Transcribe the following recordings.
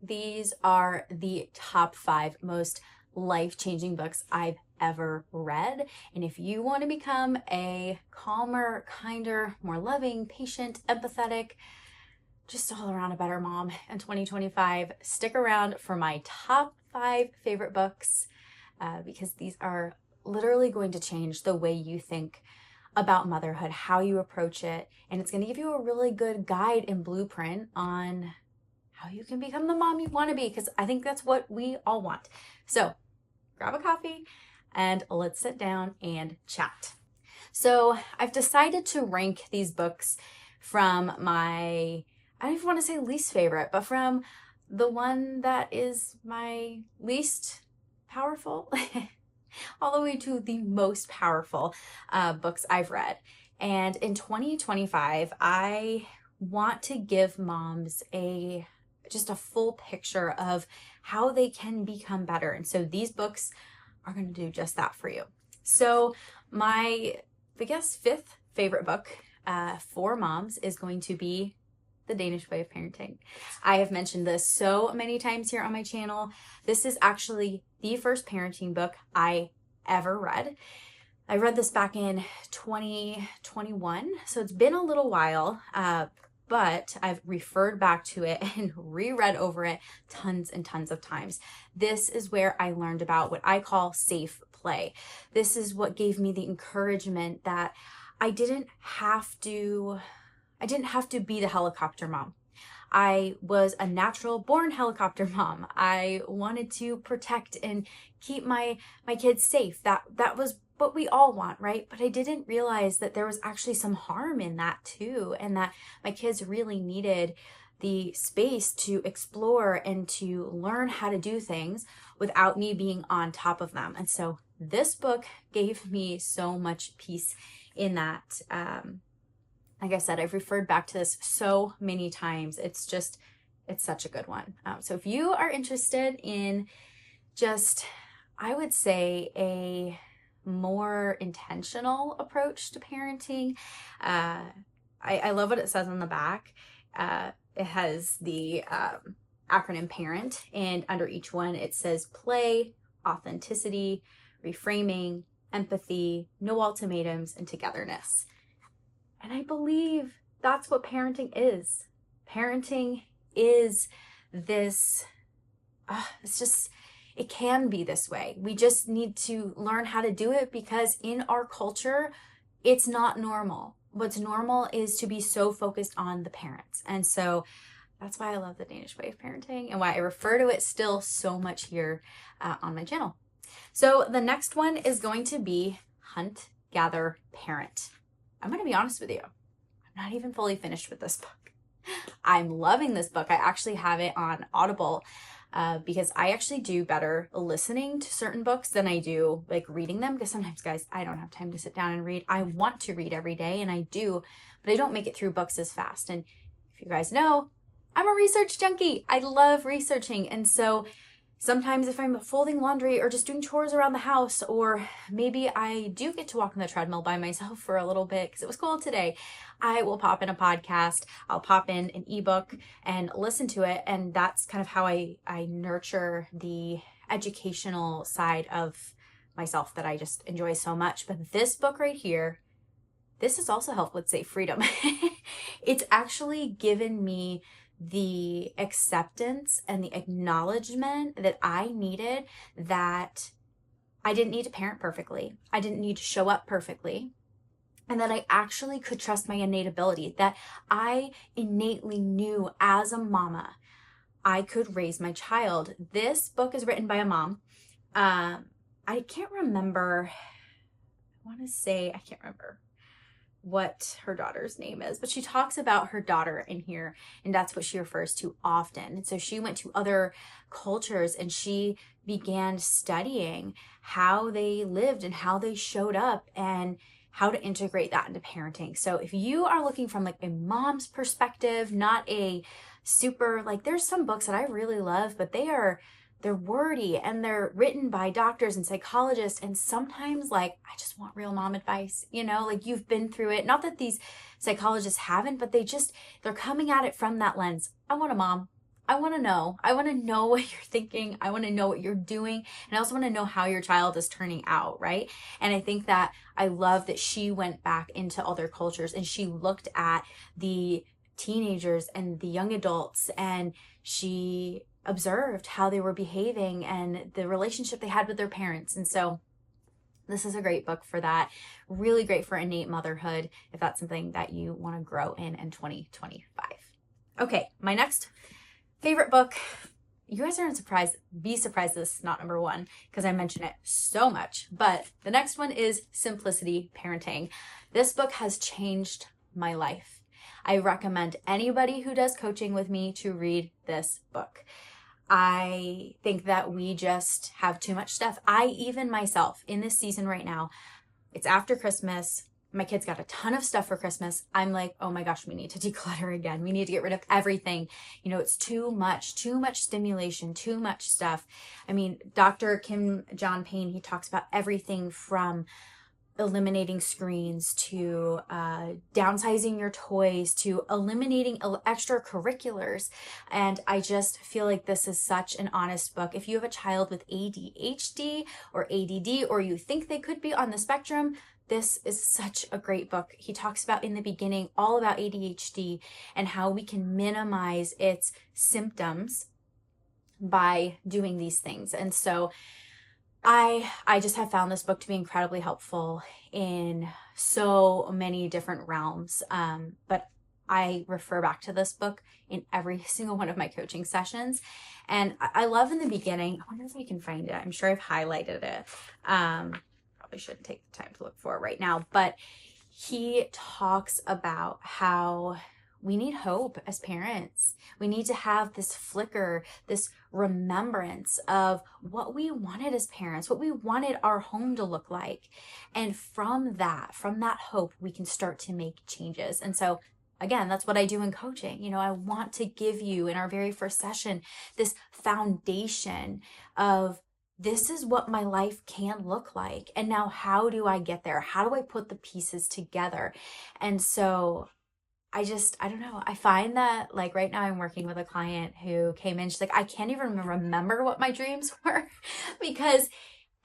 These are the top 5 most life-changing books I've ever read. And if you want to become a calmer, kinder, more loving, patient, empathetic, just all around a better mom in 2025, stick around for my top 5 favorite books because these are literally going to change the way you think about motherhood, how you approach it, and it's going to give you a really good guide and blueprint on how you can become the mom you want to be, because I think that's what we all want. So grab a coffee and let's sit down and chat. So I've decided to rank these books from my, I don't even want to say least favorite, but from the one that is my least powerful all the way to the most powerful books I've read. And in 2025, I want to give moms just a full picture of how they can become better. And so these books are going to do just that for you. So my, I guess, 5th favorite book for moms is going to be The Danish Way of Parenting. I have mentioned this so many times here on my channel. This is actually the first parenting book I ever read. I read this back in 2021, so it's been a little while, but I've referred back to it and reread over it tons and tons of times. This is where I learned about what I call safe play. This is what gave me the encouragement that I didn't have to be the helicopter mom. I was a natural born helicopter mom. I wanted to protect and keep my kids safe. That was what we all want, right? But I didn't realize that there was actually some harm in that too, and that my kids really needed the space to explore and to learn how to do things without me being on top of them. And so this book gave me so much peace in that. Like I said, I've referred back to this so many times. It's such a good one. So if you are interested in just, I would say, a more intentional approach to parenting, I love what it says on the back. It has the acronym PARENT, and under each one it says play, authenticity, reframing, empathy, no ultimatums, and togetherness. And I believe that's what parenting is. Parenting is this, it can be this way. We just need to learn how to do it because in our culture, it's not normal. What's normal is to be so focused on the parents. And so that's why I love the Danish Way of Parenting and why I refer to it still so much here on my channel. So the next one is going to be Hunt, Gather, Parent. I'm going to be honest with you. I'm not even fully finished with this book. I'm loving this book. I actually have it on Audible because I actually do better listening to certain books than I do like reading them, because sometimes, guys, I don't have time to sit down and read. I want to read every day, and I do, but I don't make it through books as fast. And if you guys know, I'm a research junkie. I love researching. And so sometimes if I'm folding laundry or just doing chores around the house, or maybe I do get to walk on the treadmill by myself for a little bit because it was cold today, I will pop in a podcast, I'll pop in an ebook and listen to it. And that's kind of how I nurture the educational side of myself that I just enjoy so much. But this book right here, this has also helped with safe freedom. It's actually given me the acceptance and the acknowledgement that I needed, that I didn't need to parent perfectly. I didn't need to show up perfectly. And that I actually could trust my innate ability, that I innately knew as a mama, I could raise my child. This book is written by a mom. I can't remember, I can't remember what her daughter's name is, but she talks about her daughter in here, and that's what she refers to often. And so she went to other cultures and she began studying how they lived and how they showed up and how to integrate that into parenting. So if you are looking from like a mom's perspective, not a super, like, there's some books that I really love, but they're wordy and they're written by doctors and psychologists. And sometimes, like, I just want real mom advice, like, you've been through it. Not that these psychologists haven't, but they're coming at it from that lens. I want I want to know. I want to know what you're thinking. I want to know what you're doing. And I also want to know how your child is turning out, right? And I think that I love that she went back into other cultures and she looked at the teenagers and the young adults, and she observed how they were behaving and the relationship they had with their parents. And so this is a great book for that. Really great for innate motherhood if that's something that you want to grow in 2025. Okay, my next favorite book. You guys aren't surprised. Be surprised this is not number one because I mention it so much. But the next one is Simplicity Parenting. This book has changed my life. I recommend anybody who does coaching with me to read this book. I think that we just have too much stuff. Even myself in this season right now, it's after Christmas. My kids got a ton of stuff for Christmas. I'm like, oh my gosh, we need to declutter again. We need to get rid of everything. It's too much stimulation, too much stuff. I mean, Dr. Kim John Payne, he talks about everything from eliminating screens to downsizing your toys to eliminating extracurriculars. And I just feel like this is such an honest book. If you have a child with ADHD or ADD, or you think they could be on the spectrum, this is such a great book. He talks about in the beginning all about ADHD and how we can minimize its symptoms by doing these things. And so I just have found this book to be incredibly helpful in so many different realms. But I refer back to this book in every single one of my coaching sessions. And I love in the beginning, I wonder if I can find it. I'm sure I've highlighted it. Probably shouldn't take the time to look for it right now. But he talks about how we need hope as parents. We need to have this flicker, this remembrance of what we wanted as parents, what we wanted our home to look like. And from that hope, we can start to make changes. And so again, that's what I do in coaching. I want to give you in our very first session, this foundation of this is what my life can look like. And now how do I get there? How do I put the pieces together? And so I don't know. I find that like right now I'm working with a client who came in. She's like, I can't even remember what my dreams were because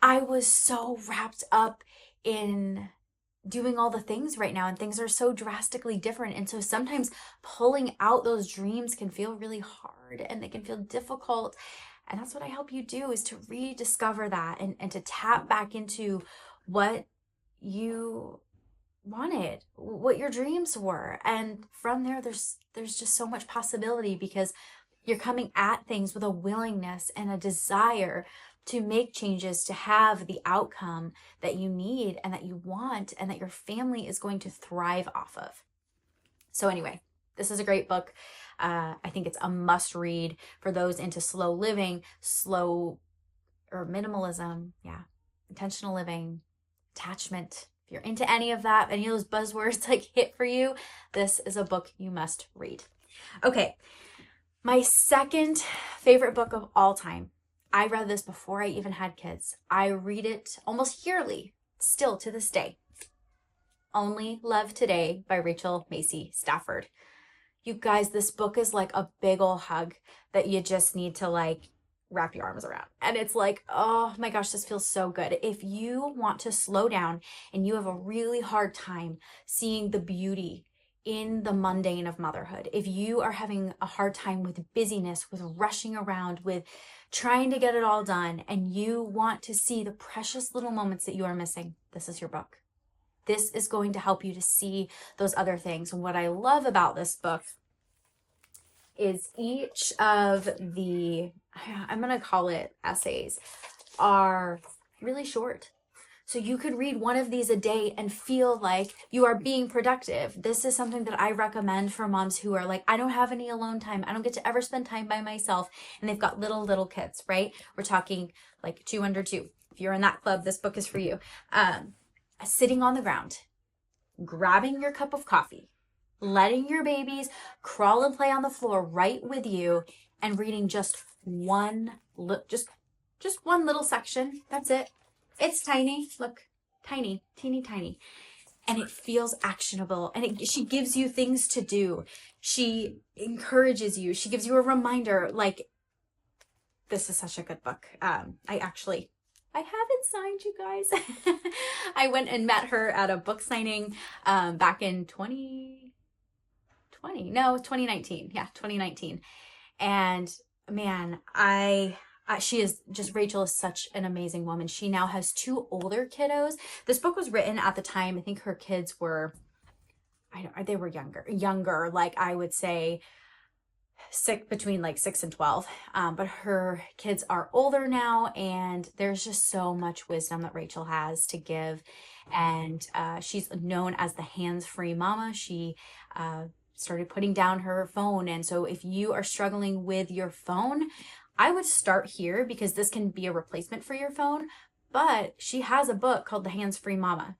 I was so wrapped up in doing all the things right now, and things are so drastically different. And so sometimes pulling out those dreams can feel really hard and they can feel difficult. And that's what I help you do, is to rediscover that and to tap back into what you wanted, what your dreams were. And from there, there's just so much possibility because you're coming at things with a willingness and a desire to make changes, to have the outcome that you need and that you want and that your family is going to thrive off of. So anyway, this is a great book. I think it's a must read for those into slow living, minimalism, intentional living, attachment. If you're into any of that, any of those buzzwords like hit for you, this is a book you must read. Okay, my second favorite book of all time. I read this before I even had kids. I read it almost yearly, still to this day. Only Love Today by Rachel Macy Stafford. You guys, this book is like a big ol' hug that you just need to like wrap your arms around. And it's like, oh my gosh, this feels so good. If you want to slow down and you have a really hard time seeing the beauty in the mundane of motherhood, if you are having a hard time with busyness, with rushing around, with trying to get it all done, and you want to see the precious little moments that you are missing, this is your book. This is going to help you to see those other things. And what I love about this book is each of the, I'm going to call it essays, are really short. So you could read one of these a day and feel like you are being productive. This is something that I recommend for moms who are like, I don't have any alone time. I don't get to ever spend time by myself. And they've got little kids, right? We're talking like 2 under 2. If you're in that club, this book is for you. Sitting on the ground, grabbing your cup of coffee, letting your babies crawl and play on the floor right with you, and reading just one little section. That's it. It's tiny. Look, tiny, teeny tiny. and it feels actionable, and she gives you things to do. She encourages you. She gives you a reminder. Like, this is such a good book. I have it signed, you guys. I went and met her at a book signing back in 2019. Yeah, 2019. And man, Rachel is such an amazing woman. She now has 2 older kiddos. This book was written at the time, I think her kids were, they were younger, like I would say between like 6 and 12. But her kids are older now, and there's just so much wisdom that Rachel has to give. And she's known as the hands-free mama. She started putting down her phone. And so if you are struggling with your phone, I would start here, because this can be a replacement for your phone. But she has a book called The Hands-Free Mama.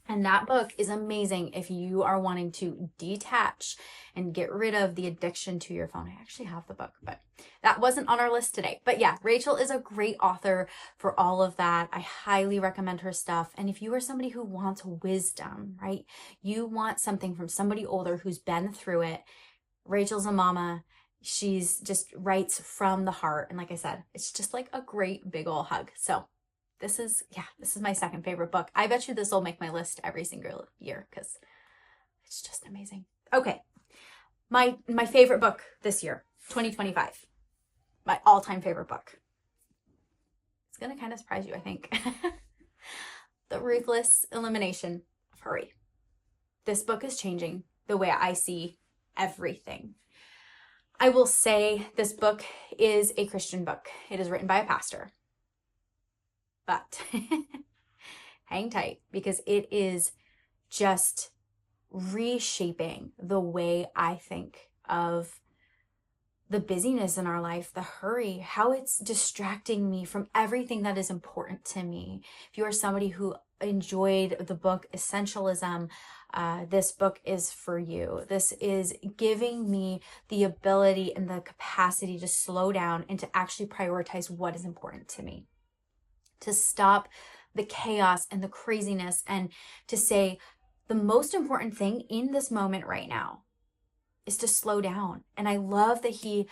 And that book is amazing if you are wanting to detach and get rid of the addiction to your phone. I actually have the book, but that wasn't on our list today. But yeah, Rachel is a great author for all of that. I highly recommend her stuff. And if you are somebody who wants wisdom, right? You want something from somebody older who's been through it. Rachel's a mama. She's just writes from the heart. And like I said, it's just like a great big ol' hug. So this is my second favorite book. I bet you this will make my list every single year, because it's just amazing. Okay. My favorite book this year, 2025. My all-time favorite book. It's going to kind of surprise you, I think. The Ruthless Elimination of Hurry. This book is changing the way I see everything. I will say this book is a Christian book. It is written by a pastor. But hang tight, because it is just reshaping the way I think of the busyness in our life, the hurry, how it's distracting me from everything that is important to me. If you are somebody who enjoyed the book Essentialism, this book is for you. This is giving me the ability and the capacity to slow down and to actually prioritize what is important to me. To stop the chaos and the craziness, and to say the most important thing in this moment right now is to slow down. And I love that he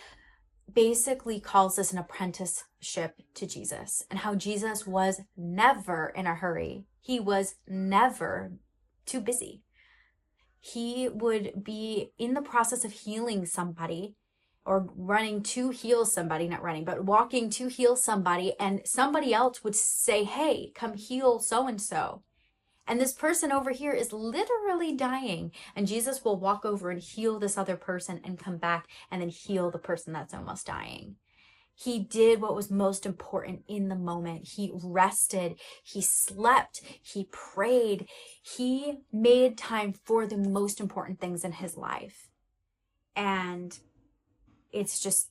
basically calls this an apprenticeship to Jesus, and how Jesus was never in a hurry. He was never too busy. He would be in the process of healing somebody, or running to heal somebody, not running, but walking to heal somebody, and somebody else would say, hey, come heal so-and-so. And this person over here is literally dying, and Jesus will walk over and heal this other person and come back and then heal the person that's almost dying. He did what was most important in the moment. He rested, he slept, he prayed, he made time for the most important things in his life. And it's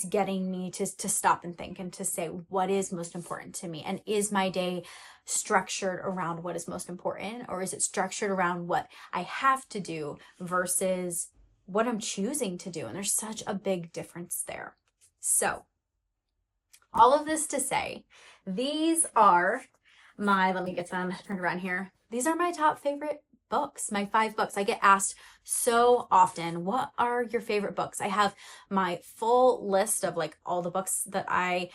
getting me to stop and think, and to say, what is most important to me? And is my day structured around what is most important, or is it structured around what I have to do versus what I'm choosing to do? And there's such a big difference there. So all of this to say, these are let me get them turned around here. These are my top favorite books, my 5 books. I get asked so often, what are your favorite books? I have my full list of like all the books that I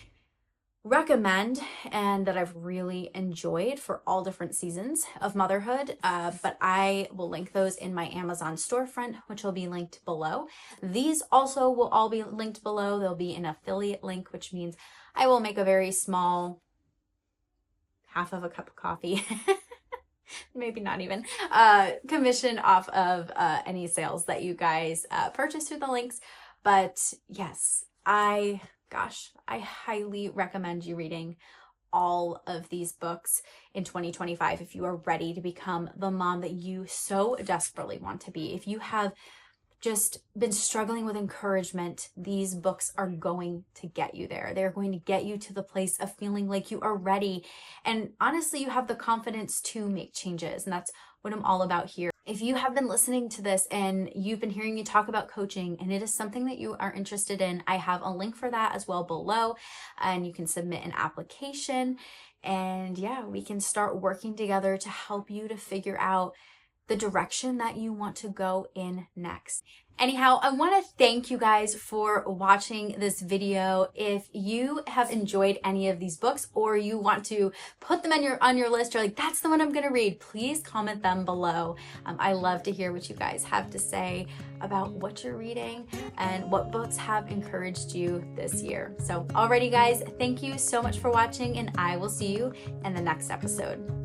recommend and that I've really enjoyed for all different seasons of motherhood. But I will link those in my Amazon storefront, which will be linked below. These also will all be linked below. There'll be an affiliate link, which means I will make a very small half of a cup of coffee maybe not even, commission off of any sales that you guys purchase through the links. But yes, I highly recommend you reading all of these books in 2025 if you are ready to become the mom that you so desperately want to be. If you have just been struggling with encouragement, these books are going to get you there. They're going to get you to the place of feeling like you are ready. And honestly, you have the confidence to make changes. And that's what I'm all about here. If you have been listening to this and you've been hearing me talk about coaching, and it is something that you are interested in, I have a link for that as well below, and you can submit an application. And yeah, we can start working together to help you to figure out the direction that you want to go in next. Anyhow, I want to thank you guys for watching this video. If you have enjoyed any of these books or you want to put them on your list, or like, that's the one I'm going to read, please comment them below. I love to hear what you guys have to say about what you're reading and what books have encouraged you this year. So alrighty guys, thank you so much for watching, and I will see you in the next episode.